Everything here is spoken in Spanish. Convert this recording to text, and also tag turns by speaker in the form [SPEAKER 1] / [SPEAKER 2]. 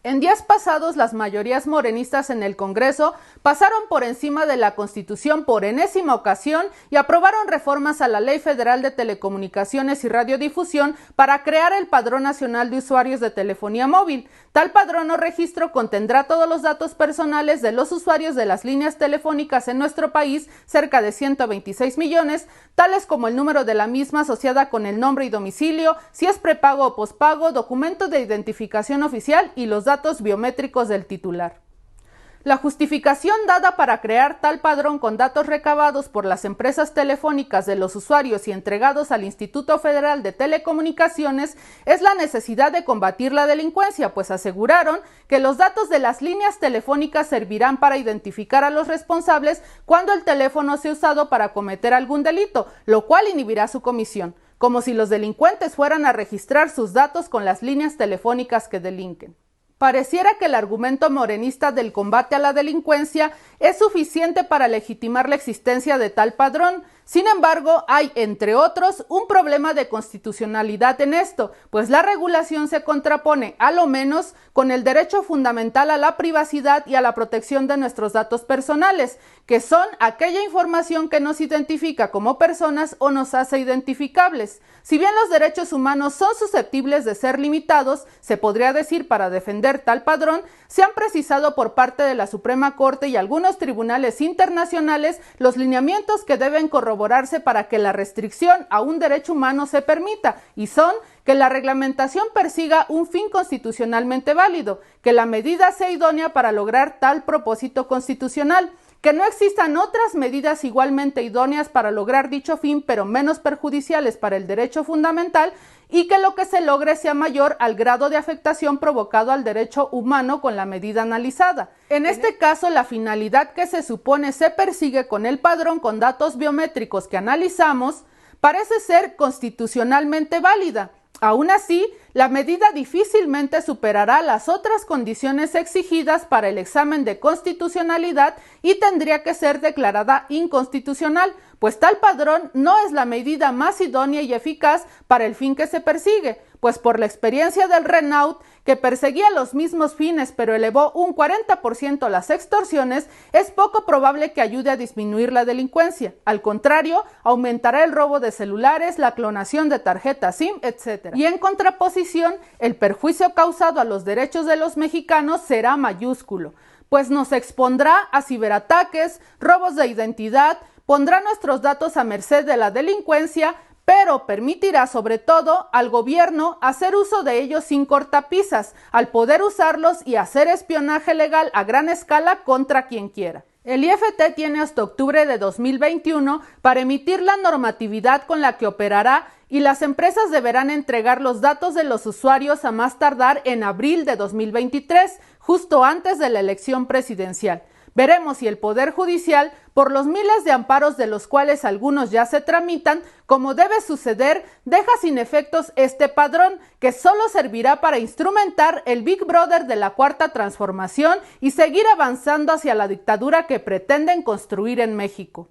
[SPEAKER 1] En días pasados, las mayorías morenistas en el Congreso pasaron por encima de la Constitución por enésima ocasión y aprobaron reformas a la Ley Federal de Telecomunicaciones y Radiodifusión para crear el Padrón Nacional de Usuarios de Telefonía Móvil. Tal padrón o registro contendrá todos los datos personales de los usuarios de las líneas telefónicas en nuestro país, cerca de 126 millones, tales como el número de la misma asociada con el nombre y domicilio, si es prepago o pospago, documento de identificación oficial y los datos biométricos del titular. La justificación dada para crear tal padrón con datos recabados por las empresas telefónicas de los usuarios y entregados al Instituto Federal de Telecomunicaciones es la necesidad de combatir la delincuencia, pues aseguraron que los datos de las líneas telefónicas servirán para identificar a los responsables cuando el teléfono sea usado para cometer algún delito, lo cual inhibirá su comisión, como si los delincuentes fueran a registrar sus datos con las líneas telefónicas que delinquen. Pareciera que el argumento morenista del combate a la delincuencia es suficiente para legitimar la existencia de tal padrón. Sin embargo, hay, entre otros, un problema de constitucionalidad en esto, pues la regulación se contrapone, a lo menos, con el derecho fundamental a la privacidad y a la protección de nuestros datos personales, que son aquella información que nos identifica como personas o nos hace identificables. Si bien los derechos humanos son susceptibles de ser limitados, se podría decir para defender tal padrón, se han precisado por parte de la Suprema Corte y algunos tribunales internacionales los lineamientos que deben corroborarse para que la restricción a un derecho humano se permita, y son que la reglamentación persiga un fin constitucionalmente válido, que la medida sea idónea para lograr tal propósito constitucional, que no existan otras medidas igualmente idóneas para lograr dicho fin, pero menos perjudiciales para el derecho fundamental, y que lo que se logre sea mayor al grado de afectación provocado al derecho humano con la medida analizada. En este caso, la finalidad que se supone se persigue con el padrón con datos biométricos que analizamos parece ser constitucionalmente válida. Aún así, la medida difícilmente superará las otras condiciones exigidas para el examen de constitucionalidad y tendría que ser declarada inconstitucional, pues tal padrón no es la medida más idónea y eficaz para el fin que se persigue, pues por la experiencia del Renault, que perseguía los mismos fines pero elevó un 40% las extorsiones, es poco probable que ayude a disminuir la delincuencia. Al contrario, aumentará el robo de celulares, la clonación de tarjetas SIM, etc. Y en contraposición, el perjuicio causado a los derechos de los mexicanos será mayúsculo, pues nos expondrá a ciberataques, robos de identidad, pondrá nuestros datos a merced de la delincuencia, pero permitirá sobre todo al gobierno hacer uso de ellos sin cortapisas, al poder usarlos y hacer espionaje legal a gran escala contra quien quiera. El IFT tiene hasta octubre de 2021 para emitir la normatividad con la que operará y las empresas deberán entregar los datos de los usuarios a más tardar en abril de 2023, justo antes de la elección presidencial. Veremos si el Poder Judicial, por los miles de amparos de los cuales algunos ya se tramitan, como debe suceder, deja sin efectos este padrón, que solo servirá para instrumentar el Big Brother de la Cuarta Transformación y seguir avanzando hacia la dictadura que pretenden construir en México.